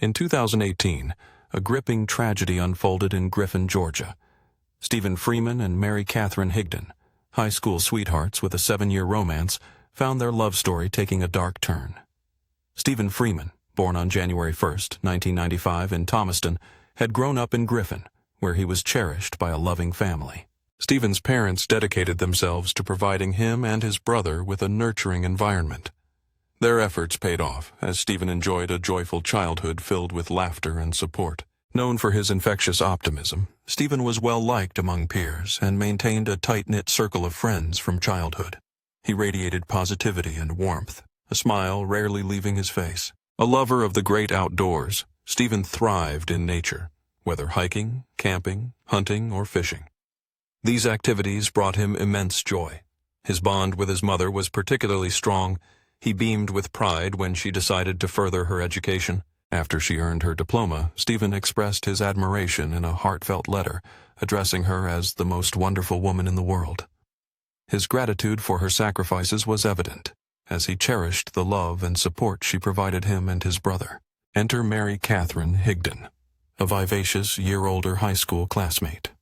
In 2018, a gripping tragedy unfolded in Griffin, Georgia. Stephen Freeman and Mary Catherine Higdon, high school sweethearts with a 7-year romance, found their love story taking a dark turn. Stephen Freeman, born on January 1, 1995 in Thomaston, had grown up in Griffin, where he was cherished by a loving family. Stephen's parents dedicated themselves to providing him and his brother with a nurturing environment. Their efforts paid off, as Stephen enjoyed a joyful childhood filled with laughter and support. Known for his infectious optimism, Stephen was well-liked among peers and maintained a tight-knit circle of friends from childhood. He radiated positivity and warmth, a smile rarely leaving his face. A lover of the great outdoors, Stephen thrived in nature, whether hiking, camping, hunting, or fishing. These activities brought him immense joy. His bond with his mother was particularly strong. He beamed with pride when she decided to further her education. After she earned her diploma, Stephen expressed his admiration in a heartfelt letter, addressing her as the most wonderful woman in the world. His gratitude for her sacrifices was evident, as he cherished the love and support she provided him and his brother. Enter Mary Catherine Higdon, a vivacious year-older high school classmate.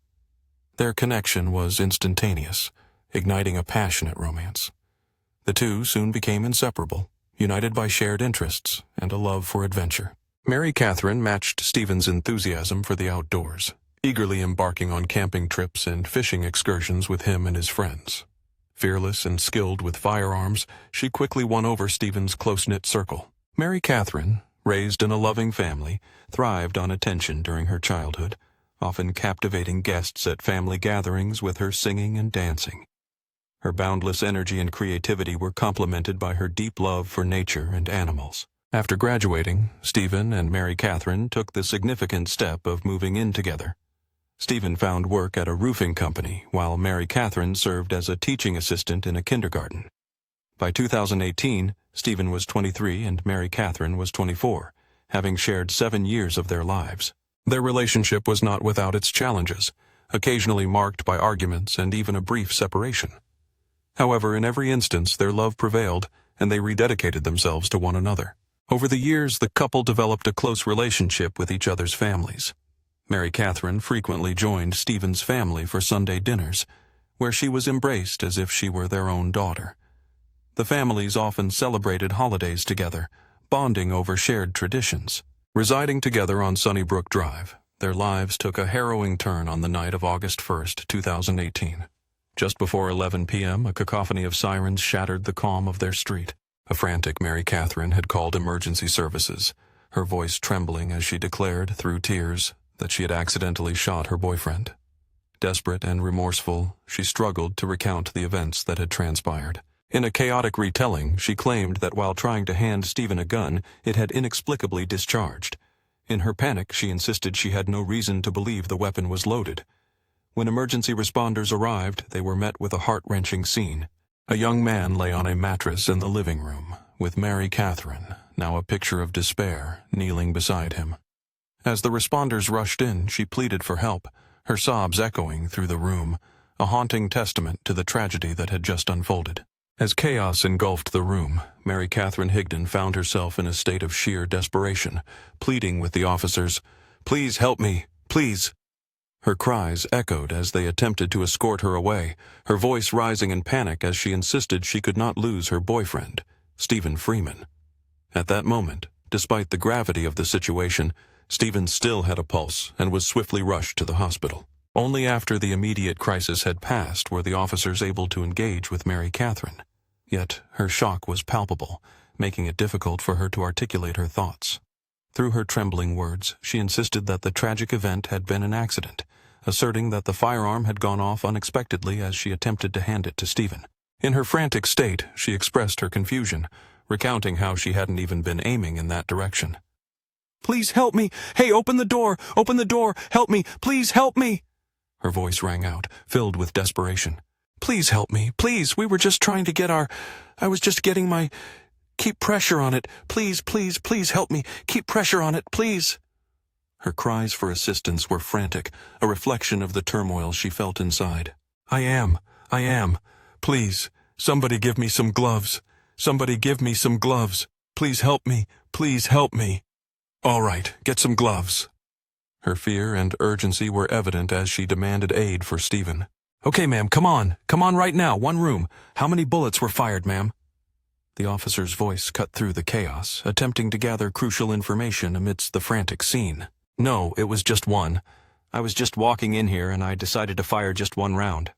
Their connection was instantaneous, igniting a passionate romance. The two soon became inseparable, united by shared interests and a love for adventure. Mary Catherine matched Stephen's enthusiasm for the outdoors, eagerly embarking on camping trips and fishing excursions with him and his friends. Fearless and skilled with firearms, she quickly won over Stephen's close-knit circle. Mary Catherine, raised in a loving family, thrived on attention during her childhood, often captivating guests at family gatherings with her singing and dancing. Her boundless energy and creativity were complemented by her deep love for nature and animals. After graduating, Stephen and Mary Catherine took the significant step of moving in together. Stephen found work at a roofing company, while Mary Catherine served as a teaching assistant in a kindergarten. By 2018, Stephen was 23 and Mary Catherine was 24, having shared 7 years of their lives. Their relationship was not without its challenges, occasionally marked by arguments and even a brief separation. However, in every instance, their love prevailed, and they rededicated themselves to one another. Over the years, the couple developed a close relationship with each other's families. Mary Catherine frequently joined Stephen's family for Sunday dinners, where she was embraced as if she were their own daughter. The families often celebrated holidays together, bonding over shared traditions. Residing together on Sunnybrook Drive, their lives took a harrowing turn on the night of August 1, 2018. Just before 11 p.m., a cacophony of sirens shattered the calm of their street. A frantic Mary Catherine had called emergency services, her voice trembling as she declared, through tears, that she had accidentally shot her boyfriend. Desperate and remorseful, she struggled to recount the events that had transpired. In a chaotic retelling, she claimed that while trying to hand Stephen a gun, it had inexplicably discharged. In her panic, she insisted she had no reason to believe the weapon was loaded. When emergency responders arrived, they were met with a heart-wrenching scene. A young man lay on a mattress in the living room, with Mary Catherine, now a picture of despair, kneeling beside him. As the responders rushed in, she pleaded for help, her sobs echoing through the room, a haunting testament to the tragedy that had just unfolded. As chaos engulfed the room, Mary Catherine Higdon found herself in a state of sheer desperation, pleading with the officers, "Please help me, please." Her cries echoed as they attempted to escort her away, her voice rising in panic as she insisted she could not lose her boyfriend, Stephen Freeman. At that moment, despite the gravity of the situation, Stephen still had a pulse and was swiftly rushed to the hospital. Only after the immediate crisis had passed were the officers able to engage with Mary Catherine. Yet her shock was palpable, making it difficult for her to articulate her thoughts. Through her trembling words, she insisted that the tragic event had been an accident, asserting that the firearm had gone off unexpectedly as she attempted to hand it to Stephen. In her frantic state, she expressed her confusion, recounting how she hadn't even been aiming in that direction. "Please help me! Hey, open the door! Open the door! Help me! Please help me!" Her voice rang out, filled with desperation. "Please help me! Please! We were just trying to get I was just getting my... Keep pressure on it! Please, please, please help me! Keep pressure on it, please!" Her cries for assistance were frantic, a reflection of the turmoil she felt inside. I am. Please, somebody give me some gloves. Somebody give me some gloves. Please help me. Please help me." All right, get some gloves. Her fear and urgency were evident as she demanded aid for Stephen. Okay, ma'am, come on. Come on right now, one room. How many bullets were fired, ma'am? The officer's voice cut through the chaos, attempting to gather crucial information amidst the frantic scene. No, it was just one. I was just walking in here and I decided to fire just one round.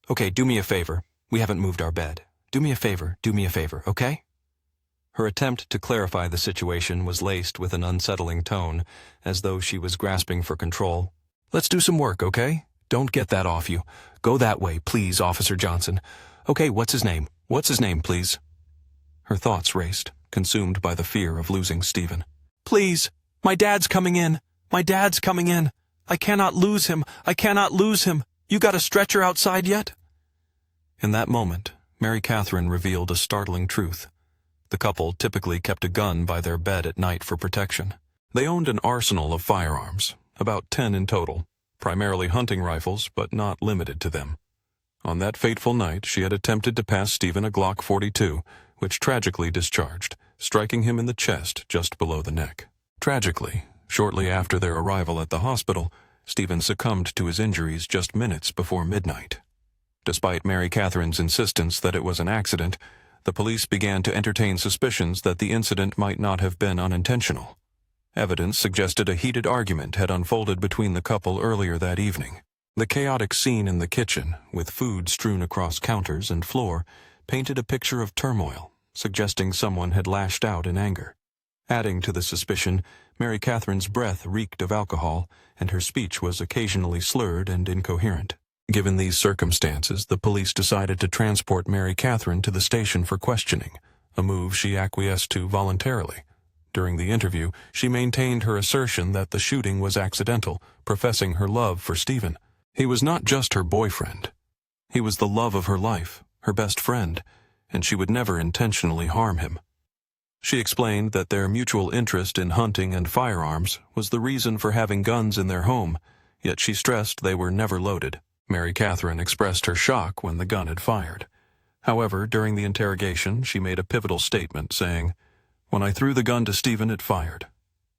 Okay, do me a favor. We haven't moved our bed. Do me a favor, okay? Her attempt to clarify the situation was laced with an unsettling tone, as though she was grasping for control. Let's do some work, okay? Don't get that off you. Go that way, please, Officer Johnson. Okay, what's his name? What's his name, please? Her thoughts raced, consumed by the fear of losing Stephen. Please, my dad's coming in. My dad's coming in. I cannot lose him. I cannot lose him. You got a stretcher outside yet? In that moment, Mary Catherine revealed a startling truth. The couple typically kept a gun by their bed at night for protection. They owned an arsenal of firearms, about 10 in total, primarily hunting rifles, but not limited to them. On that fateful night, she had attempted to pass Stephen a Glock 42, which tragically discharged, striking him in the chest just below the neck. Tragically, shortly after their arrival at the hospital, Stephen succumbed to his injuries just minutes before midnight. Despite Mary Catherine's insistence that it was an accident, the police began to entertain suspicions that the incident might not have been unintentional. Evidence suggested a heated argument had unfolded between the couple earlier that evening. The chaotic scene in the kitchen, with food strewn across counters and floor, painted a picture of turmoil, suggesting someone had lashed out in anger. Adding to the suspicion, Mary Catherine's breath reeked of alcohol, and her speech was occasionally slurred and incoherent. Given these circumstances, the police decided to transport Mary Catherine to the station for questioning, a move she acquiesced to voluntarily. During the interview, she maintained her assertion that the shooting was accidental, professing her love for Stephen. He was not just her boyfriend. He was the love of her life, her best friend, and she would never intentionally harm him. She explained that their mutual interest in hunting and firearms was the reason for having guns in their home, yet she stressed they were never loaded. Mary Catherine expressed her shock when the gun had fired. However, during the interrogation, she made a pivotal statement saying, "When I threw the gun to Stephen, it fired,"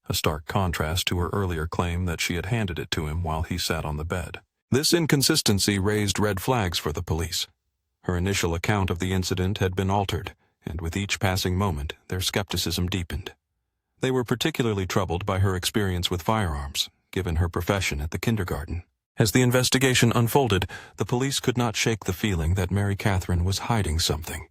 a stark contrast to her earlier claim that she had handed it to him while he sat on the bed. This inconsistency raised red flags for the police. Her initial account of the incident had been altered, and with each passing moment, their skepticism deepened. They were particularly troubled by her experience with firearms, given her profession at the kindergarten. As the investigation unfolded, the police could not shake the feeling that Mary Catherine was hiding something.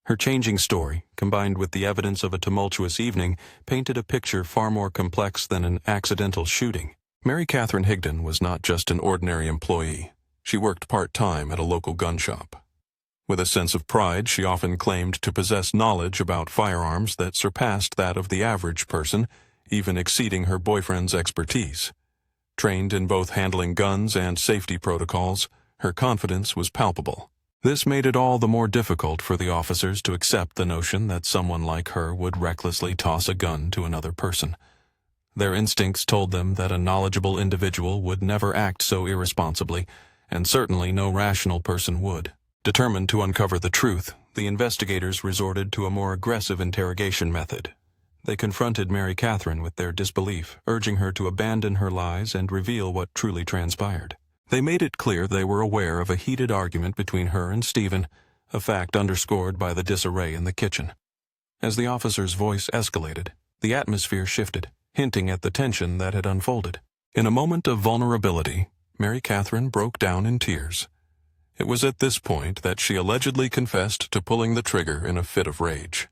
Her changing story, combined with the evidence of a tumultuous evening, painted a picture far more complex than an accidental shooting. Mary Catherine Higdon was not just an ordinary employee. She worked part-time at a local gun shop. With a sense of pride, she often claimed to possess knowledge about firearms that surpassed that of the average person, even exceeding her boyfriend's expertise. Trained in both handling guns and safety protocols, her confidence was palpable. This made it all the more difficult for the officers to accept the notion that someone like her would recklessly toss a gun to another person. Their instincts told them that a knowledgeable individual would never act so irresponsibly, and certainly no rational person would. Determined to uncover the truth, the investigators resorted to a more aggressive interrogation method. They confronted Mary Catherine with their disbelief, urging her to abandon her lies and reveal what truly transpired. They made it clear they were aware of a heated argument between her and Stephen, a fact underscored by the disarray in the kitchen. As the officer's voice escalated, the atmosphere shifted, hinting at the tension that had unfolded. In a moment of vulnerability, Mary Catherine broke down in tears. It was at this point that she allegedly confessed to pulling the trigger in a fit of rage.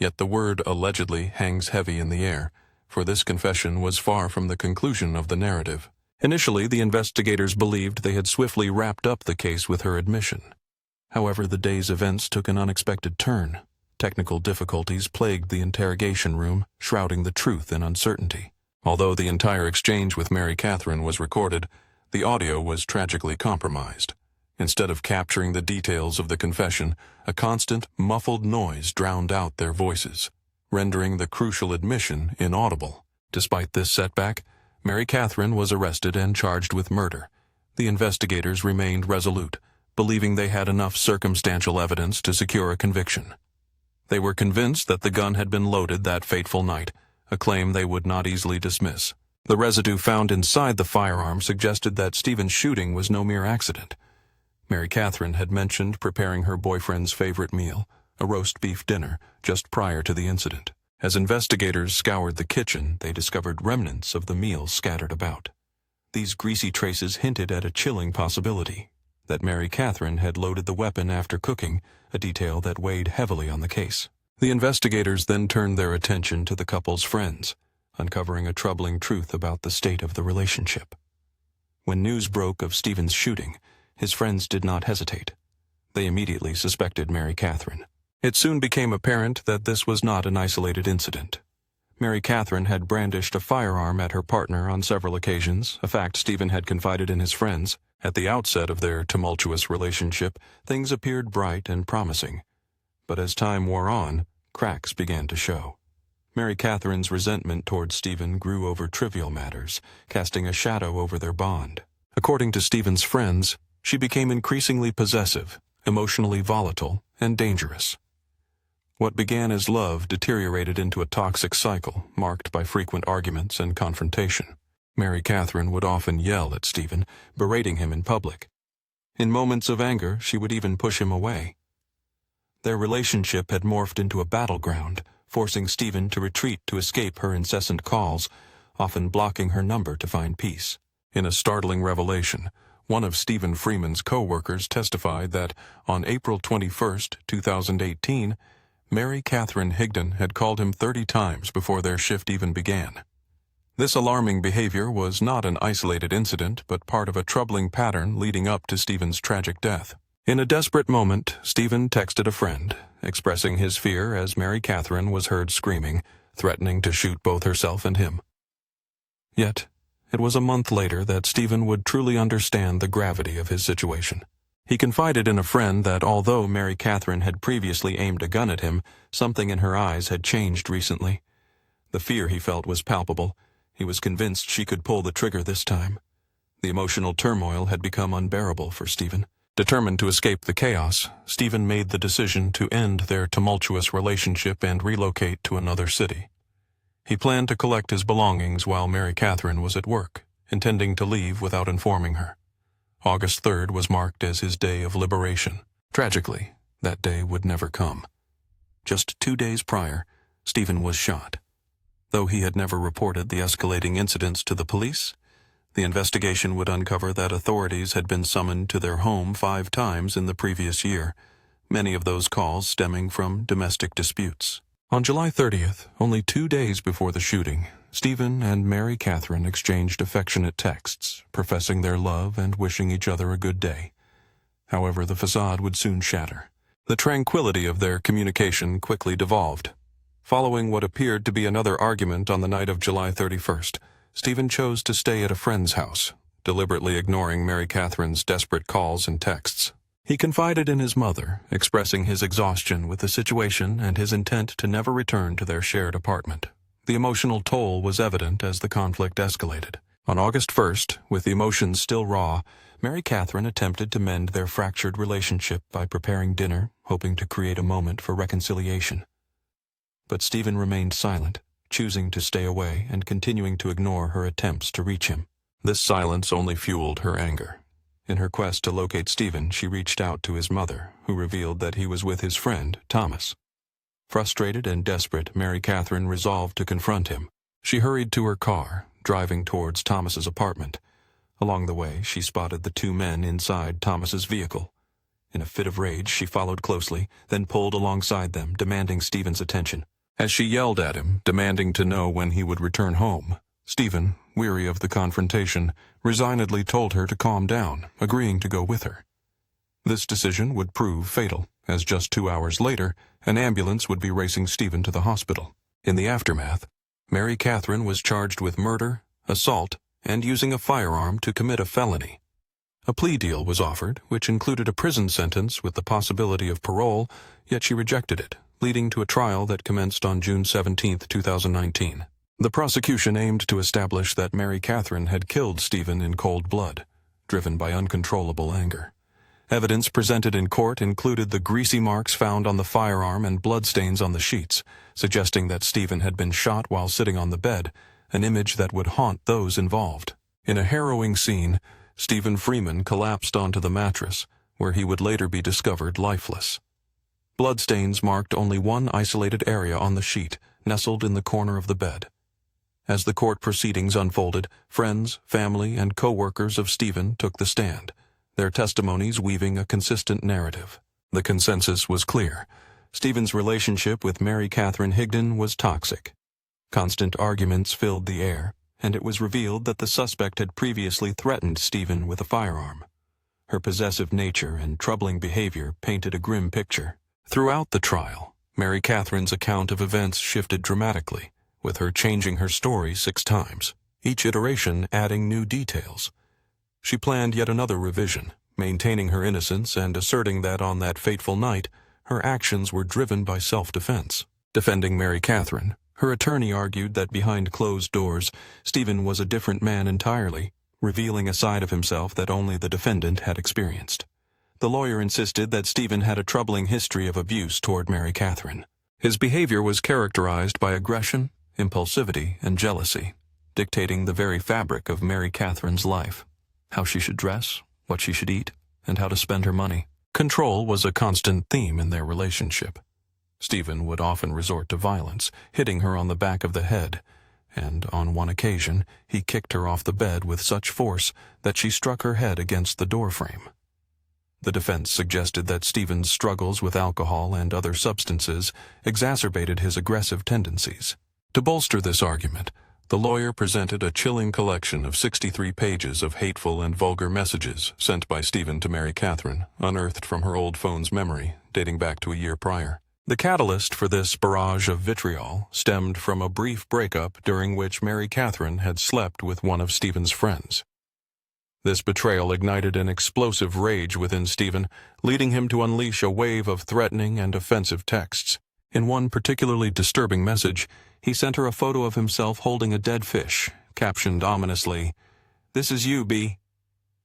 Yet the word allegedly hangs heavy in the air, for this confession was far from the conclusion of the narrative. Initially, the investigators believed they had swiftly wrapped up the case with her admission. However, the day's events took an unexpected turn. Technical difficulties plagued the interrogation room, shrouding the truth in uncertainty. Although the entire exchange with Mary Catherine was recorded, the audio was tragically compromised. Instead of capturing the details of the confession, a constant, muffled noise drowned out their voices, rendering the crucial admission inaudible. Despite this setback, Mary Catherine was arrested and charged with murder. The investigators remained resolute, believing they had enough circumstantial evidence to secure a conviction. They were convinced that the gun had been loaded that fateful night, a claim they would not easily dismiss. The residue found inside the firearm suggested that Stephen's shooting was no mere accident. Mary Catherine had mentioned preparing her boyfriend's favorite meal, a roast beef dinner, just prior to the incident. As investigators scoured the kitchen, they discovered remnants of the meal scattered about. These greasy traces hinted at a chilling possibility, that Mary Catherine had loaded the weapon after cooking, a detail that weighed heavily on the case. The investigators then turned their attention to the couple's friends, uncovering a troubling truth about the state of the relationship. When news broke of Stephen's shooting, his friends did not hesitate. They immediately suspected Mary Catherine. It soon became apparent that this was not an isolated incident. Mary Catherine had brandished a firearm at her partner on several occasions, a fact Stephen had confided in his friends. At the outset of their tumultuous relationship, things appeared bright and promising. But as time wore on, cracks began to show. Mary Catherine's resentment towards Stephen grew over trivial matters, casting a shadow over their bond. According to Stephen's friends, she became increasingly possessive, emotionally volatile, and dangerous. What began as love deteriorated into a toxic cycle, marked by frequent arguments and confrontation. Mary Catherine would often yell at Stephen, berating him in public. In moments of anger, she would even push him away. Their relationship had morphed into a battleground, forcing Stephen to retreat to escape her incessant calls, often blocking her number to find peace. In a startling revelation, one of Stephen Freeman's co-workers testified that on April 21, 2018, Mary Catherine Higdon had called him 30 times before their shift even began. This alarming behavior was not an isolated incident, but part of a troubling pattern leading up to Stephen's tragic death. In a desperate moment, Stephen texted a friend, expressing his fear as Mary Catherine was heard screaming, threatening to shoot both herself and him. Yet, it was a month later that Stephen would truly understand the gravity of his situation. He confided in a friend that although Mary Catherine had previously aimed a gun at him, something in her eyes had changed recently. The fear he felt was palpable. He was convinced she could pull the trigger this time. The emotional turmoil had become unbearable for Stephen. Determined to escape the chaos, Stephen made the decision to end their tumultuous relationship and relocate to another city. He planned to collect his belongings while Mary Catherine was at work, intending to leave without informing her. August 3rd was marked as his day of liberation. Tragically, that day would never come. Just 2 days prior, Stephen was shot. Though he had never reported the escalating incidents to the police, the investigation would uncover that authorities had been summoned to their home 5 times in the previous year, many of those calls stemming from domestic disputes. On July 30th, only 2 days before the shooting, Stephen and Mary Catherine exchanged affectionate texts, professing their love and wishing each other a good day. However, the facade would soon shatter. The tranquility of their communication quickly devolved. Following what appeared to be another argument on the night of July 31st, Stephen chose to stay at a friend's house, deliberately ignoring Mary Catherine's desperate calls and texts. He confided in his mother, expressing his exhaustion with the situation and his intent to never return to their shared apartment. The emotional toll was evident as the conflict escalated. On August 1st, with the emotions still raw, Mary Catherine attempted to mend their fractured relationship by preparing dinner, hoping to create a moment for reconciliation. But Stephen remained silent, choosing to stay away and continuing to ignore her attempts to reach him. This silence only fueled her anger. In her quest to locate Stephen, she reached out to his mother, who revealed that he was with his friend, Thomas. Frustrated and desperate, Mary Catherine resolved to confront him. She hurried to her car, driving towards Thomas's apartment. Along the way, she spotted the 2 men inside Thomas's vehicle. In a fit of rage, she followed closely, then pulled alongside them, demanding Stephen's attention. As she yelled at him, demanding to know when he would return home, Stephen, weary of the confrontation, resignedly told her to calm down, agreeing to go with her. This decision would prove fatal, as just 2 hours later, an ambulance would be racing Stephen to the hospital. In the aftermath, Mary Catherine was charged with murder, assault, and using a firearm to commit a felony. A plea deal was offered, which included a prison sentence with the possibility of parole, yet she rejected it, leading to a trial that commenced on June 17, 2019. The prosecution aimed to establish that Mary Catherine had killed Stephen in cold blood, driven by uncontrollable anger. Evidence presented in court included the greasy marks found on the firearm and bloodstains on the sheets, suggesting that Stephen had been shot while sitting on the bed, an image that would haunt those involved. In a harrowing scene, Stephen Freeman collapsed onto the mattress, where he would later be discovered lifeless. Bloodstains marked only one isolated area on the sheet, nestled in the corner of the bed. As the court proceedings unfolded, friends, family, and co-workers of Stephen took the stand, their testimonies weaving a consistent narrative. The consensus was clear. Stephen's relationship with Mary Catherine Higdon was toxic. Constant arguments filled the air, and it was revealed that the suspect had previously threatened Stephen with a firearm. Her possessive nature and troubling behavior painted a grim picture. Throughout the trial, Mary Catherine's account of events shifted dramatically, with her changing her story 6 times, each iteration adding new details. She planned yet another revision, maintaining her innocence and asserting that on that fateful night, her actions were driven by self-defense. Defending Mary Catherine, her attorney argued that behind closed doors, Stephen was a different man entirely, revealing a side of himself that only the defendant had experienced. The lawyer insisted that Stephen had a troubling history of abuse toward Mary Catherine. His behavior was characterized by aggression, impulsivity, and jealousy, dictating the very fabric of Mary Catherine's life. How she should dress, what she should eat, and how to spend her money. Control was a constant theme in their relationship. Stephen would often resort to violence, hitting her on the back of the head, and on one occasion he kicked her off the bed with such force that she struck her head against the doorframe. The defense suggested that Stephen's struggles with alcohol and other substances exacerbated his aggressive tendencies. To bolster this argument, the lawyer presented a chilling collection of 63 pages of hateful and vulgar messages sent by Stephen to Mary Catherine, unearthed from her old phone's memory, dating back to a year prior. The catalyst for this barrage of vitriol stemmed from a brief breakup during which Mary Catherine had slept with one of Stephen's friends. This betrayal ignited an explosive rage within Stephen, leading him to unleash a wave of threatening and offensive texts. In one particularly disturbing message, he sent her a photo of himself holding a dead fish, captioned ominously, "This is you, B."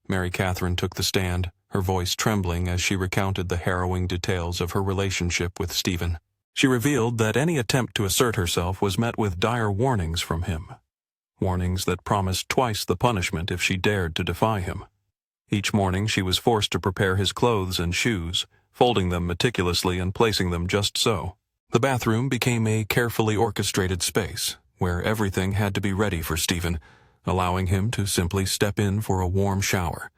Mary Catherine took the stand, her voice trembling as she recounted the harrowing details of her relationship with Stephen. She revealed that any attempt to assert herself was met with dire warnings from him. Warnings that promised twice the punishment if she dared to defy him. Each morning she was forced to prepare his clothes and shoes, folding them meticulously and placing them just so. The bathroom became a carefully orchestrated space, where everything had to be ready for Stephen, allowing him to simply step in for a warm shower.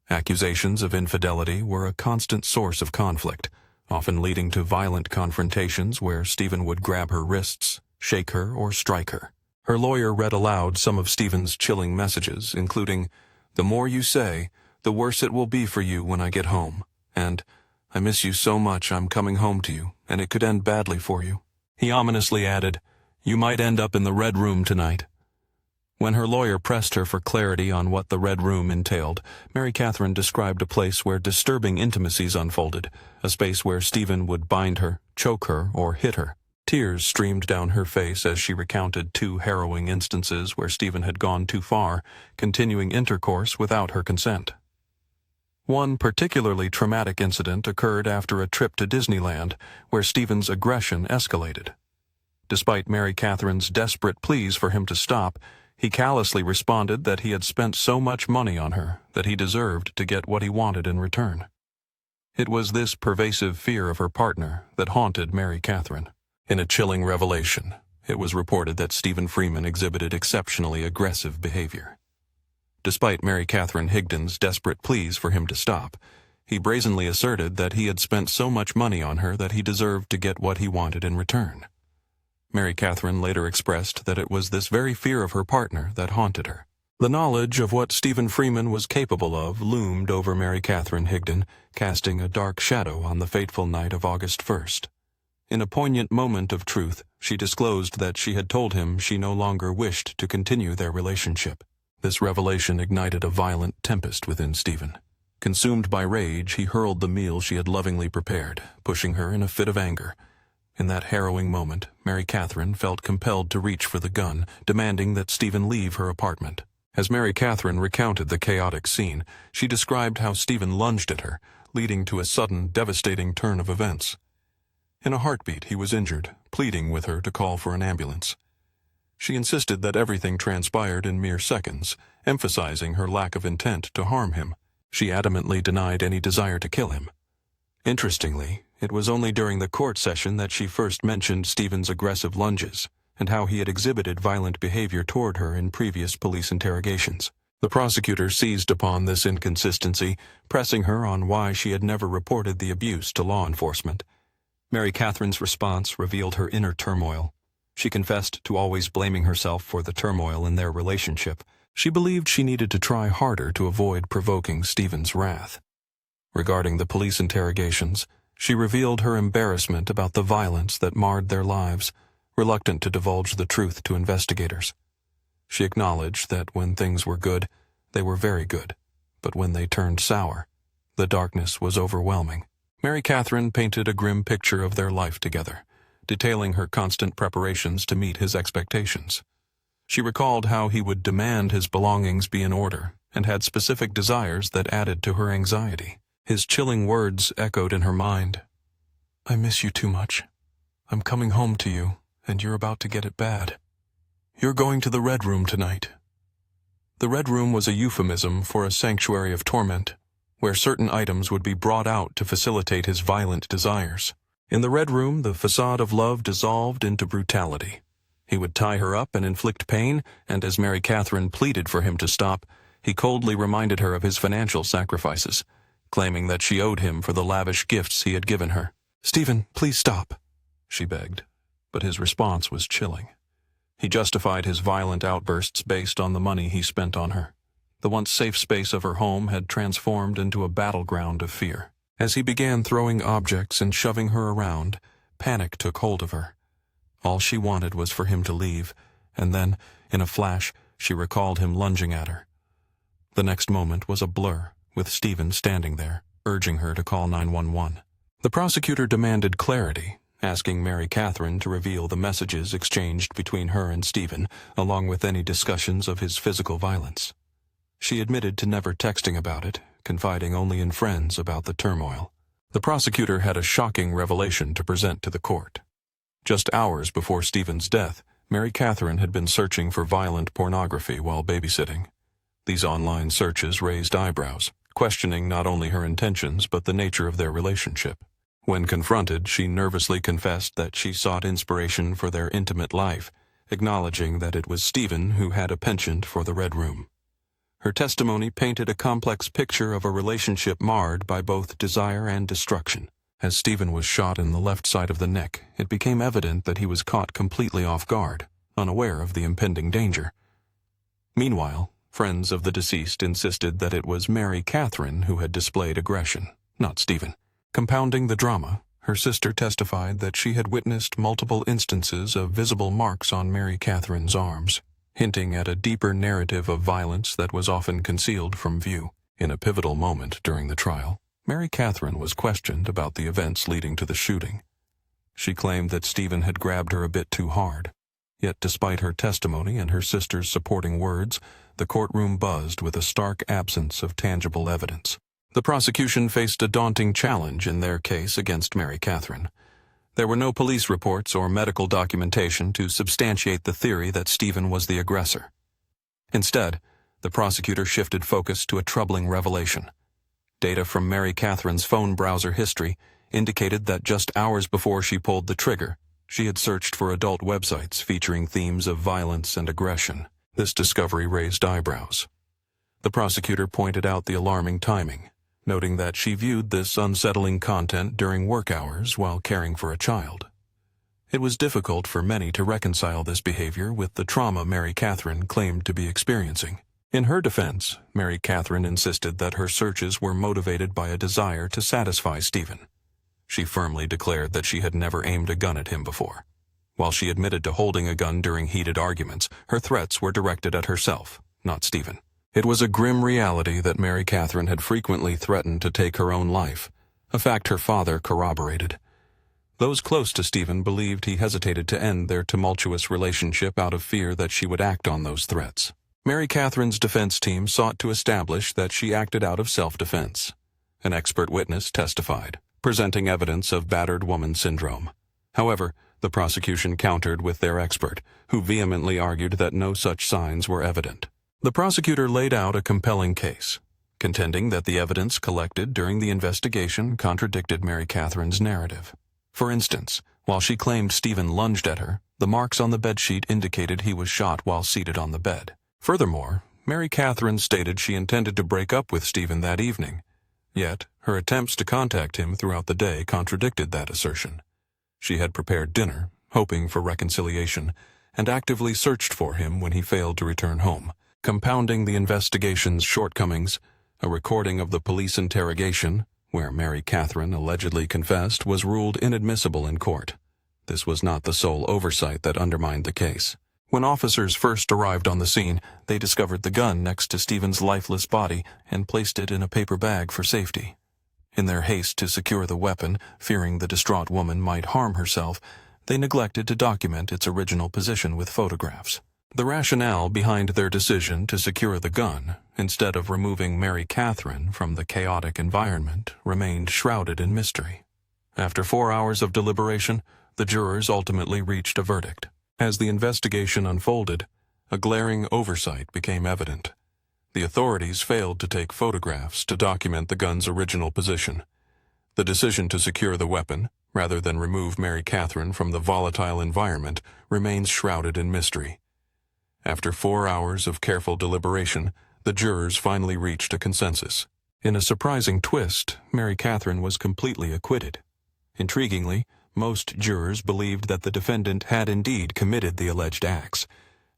Accusations of infidelity were a constant source of conflict, often leading to violent confrontations where Stephen would grab her wrists, shake her, or strike her. Her lawyer read aloud some of Stephen's chilling messages, including, "The more you say, the worse it will be for you when I get home," and "I miss you so much I'm coming home to you, and it could end badly for you." He ominously added, "You might end up in the Red Room tonight." When her lawyer pressed her for clarity on what the Red Room entailed, Mary Catherine described a place where disturbing intimacies unfolded, a space where Stephen would bind her, choke her, or hit her. Tears streamed down her face as she recounted 2 harrowing instances where Stephen had gone too far, continuing intercourse without her consent. One particularly traumatic incident occurred after a trip to Disneyland, where Stephen's aggression escalated. Despite Mary Catherine's desperate pleas for him to stop, he callously responded that he had spent so much money on her that he deserved to get what he wanted in return. It was this pervasive fear of her partner that haunted Mary Catherine. In a chilling revelation, it was reported that Stephen Freeman exhibited exceptionally aggressive behavior. Despite Mary Catherine Higdon's desperate pleas for him to stop, he brazenly asserted that he had spent so much money on her that he deserved to get what he wanted in return. Mary Catherine later expressed that it was this very fear of her partner that haunted her. The knowledge of what Stephen Freeman was capable of loomed over Mary Catherine Higdon, casting a dark shadow on the fateful night of August 1st. In a poignant moment of truth, she disclosed that she had told him she no longer wished to continue their relationship. This revelation ignited a violent tempest within Stephen. Consumed by rage, he hurled the meal she had lovingly prepared, pushing her in a fit of anger. In that harrowing moment, Mary Catherine felt compelled to reach for the gun, demanding that Stephen leave her apartment. As Mary Catherine recounted the chaotic scene, she described how Stephen lunged at her, leading to a sudden, devastating turn of events. In a heartbeat, he was injured, pleading with her to call for an ambulance. She insisted that everything transpired in mere seconds, emphasizing her lack of intent to harm him. She adamantly denied any desire to kill him. Interestingly, it was only during the court session that she first mentioned Stephen's aggressive lunges and how he had exhibited violent behavior toward her in previous police interrogations. The prosecutor seized upon this inconsistency, pressing her on why she had never reported the abuse to law enforcement. Mary Catherine's response revealed her inner turmoil. She confessed to always blaming herself for the turmoil in their relationship. She believed she needed to try harder to avoid provoking Stephen's wrath. Regarding the police interrogations, she revealed her embarrassment about the violence that marred their lives, reluctant to divulge the truth to investigators. She acknowledged that when things were good, they were very good, but when they turned sour, the darkness was overwhelming. Mary Catherine painted a grim picture of their life together, detailing her constant preparations to meet his expectations. She recalled how he would demand his belongings be in order and had specific desires that added to her anxiety. His chilling words echoed in her mind. "I miss you too much. I'm coming home to you, and you're about to get it bad. You're going to the Red Room tonight." The Red Room was a euphemism for a sanctuary of torment, where certain items would be brought out to facilitate his violent desires. In the Red Room, the facade of love dissolved into brutality. He would tie her up and inflict pain, and as Mary Catherine pleaded for him to stop, he coldly reminded her of his financial sacrifices, claiming that she owed him for the lavish gifts he had given her. "Stephen, please stop," she begged, but his response was chilling. He justified his violent outbursts based on the money he spent on her. The once safe space of her home had transformed into a battleground of fear. As he began throwing objects and shoving her around, panic took hold of her. All she wanted was for him to leave, and then, in a flash, she recalled him lunging at her. The next moment was a blur, with Stephen standing there, urging her to call 911. The prosecutor demanded clarity, asking Mary Catherine to reveal the messages exchanged between her and Stephen, along with any discussions of his physical violence. She admitted to never texting about it, confiding only in friends about the turmoil. The prosecutor had a shocking revelation to present to the court. Just hours before Stephen's death, Mary Catherine had been searching for violent pornography while babysitting. These online searches raised eyebrows, questioning not only her intentions but the nature of their relationship. When confronted, she nervously confessed that she sought inspiration for their intimate life, acknowledging that it was Stephen who had a penchant for the Red Room. Her testimony painted a complex picture of a relationship marred by both desire and destruction. As Stephen was shot in the left side of the neck, it became evident that he was caught completely off guard, unaware of the impending danger. Meanwhile, friends of the deceased insisted that it was Mary Catherine who had displayed aggression, not Stephen. Compounding the drama, her sister testified that she had witnessed multiple instances of visible marks on Mary Catherine's arms, hinting at a deeper narrative of violence that was often concealed from view. In a pivotal moment during the trial, Mary Catherine was questioned about the events leading to the shooting. She claimed that Stephen had grabbed her a bit too hard. Yet despite her testimony and her sister's supporting words, the courtroom buzzed with a stark absence of tangible evidence. The prosecution faced a daunting challenge in their case against Mary Catherine. There were no police reports or medical documentation to substantiate the theory that Stephen was the aggressor. Instead, the prosecutor shifted focus to a troubling revelation. Data from Mary Catherine's phone browser history indicated that just hours before she pulled the trigger, she had searched for adult websites featuring themes of violence and aggression. This discovery raised eyebrows. The prosecutor pointed out the alarming timing, noting that she viewed this unsettling content during work hours while caring for a child. It was difficult for many to reconcile this behavior with the trauma Mary Catherine claimed to be experiencing. In her defense, Mary Catherine insisted that her searches were motivated by a desire to satisfy Stephen. She firmly declared that she had never aimed a gun at him before. While she admitted to holding a gun during heated arguments, her threats were directed at herself, not Stephen. It was a grim reality that Mary Catherine had frequently threatened to take her own life, a fact her father corroborated. Those close to Stephen believed he hesitated to end their tumultuous relationship out of fear that she would act on those threats. Mary Catherine's defense team sought to establish that she acted out of self-defense. An expert witness testified, presenting evidence of battered woman syndrome. However, the prosecution countered with their expert, who vehemently argued that no such signs were evident. The prosecutor laid out a compelling case, contending that the evidence collected during the investigation contradicted Mary Catherine's narrative. For instance, while she claimed Stephen lunged at her, the marks on the bedsheet indicated he was shot while seated on the bed. Furthermore, Mary Catherine stated she intended to break up with Stephen that evening. Yet, her attempts to contact him throughout the day contradicted that assertion. She had prepared dinner, hoping for reconciliation, and actively searched for him when he failed to return home. Compounding the investigation's shortcomings, a recording of the police interrogation, where Mary Catherine allegedly confessed, was ruled inadmissible in court. This was not the sole oversight that undermined the case. When officers first arrived on the scene, they discovered the gun next to Stephen's lifeless body and placed it in a paper bag for safety. In their haste to secure the weapon, fearing the distraught woman might harm herself, they neglected to document its original position with photographs. The rationale behind their decision to secure the gun, instead of removing Mary Catherine from the chaotic environment, remained shrouded in mystery. After 4 hours of deliberation, the jurors ultimately reached a verdict. As the investigation unfolded, a glaring oversight became evident. The authorities failed to take photographs to document the gun's original position. The decision to secure the weapon, rather than remove Mary Catherine from the volatile environment, remains shrouded in mystery. After 4 hours of careful deliberation, the jurors finally reached a consensus. In a surprising twist, Mary Catherine was completely acquitted. Intriguingly, most jurors believed that the defendant had indeed committed the alleged acts.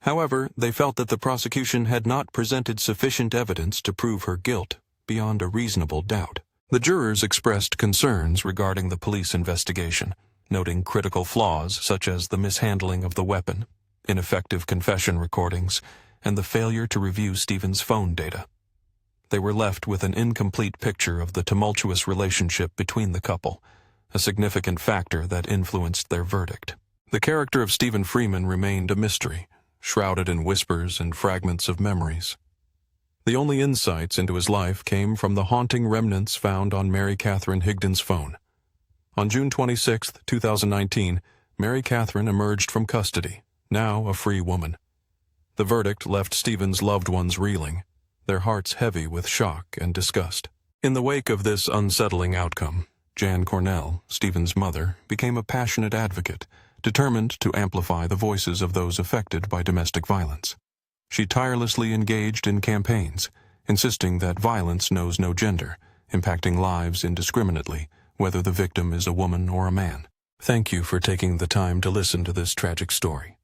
However, they felt that the prosecution had not presented sufficient evidence to prove her guilt beyond a reasonable doubt. The jurors expressed concerns regarding the police investigation, noting critical flaws such as the mishandling of the weapon, ineffective confession recordings, and the failure to review Stephen's phone data. They were left with an incomplete picture of the tumultuous relationship between the couple, a significant factor that influenced their verdict. The character of Stephen Freeman remained a mystery, shrouded in whispers and fragments of memories. The only insights into his life came from the haunting remnants found on Mary Catherine Higdon's phone. On June 26, 2019, Mary Catherine emerged from custody, now a free woman. The verdict left Stephen's loved ones reeling, their hearts heavy with shock and disgust. In the wake of this unsettling outcome, Jan Cornell, Stephen's mother, became a passionate advocate, determined to amplify the voices of those affected by domestic violence. She tirelessly engaged in campaigns, insisting that violence knows no gender, impacting lives indiscriminately, whether the victim is a woman or a man. Thank you for taking the time to listen to this tragic story.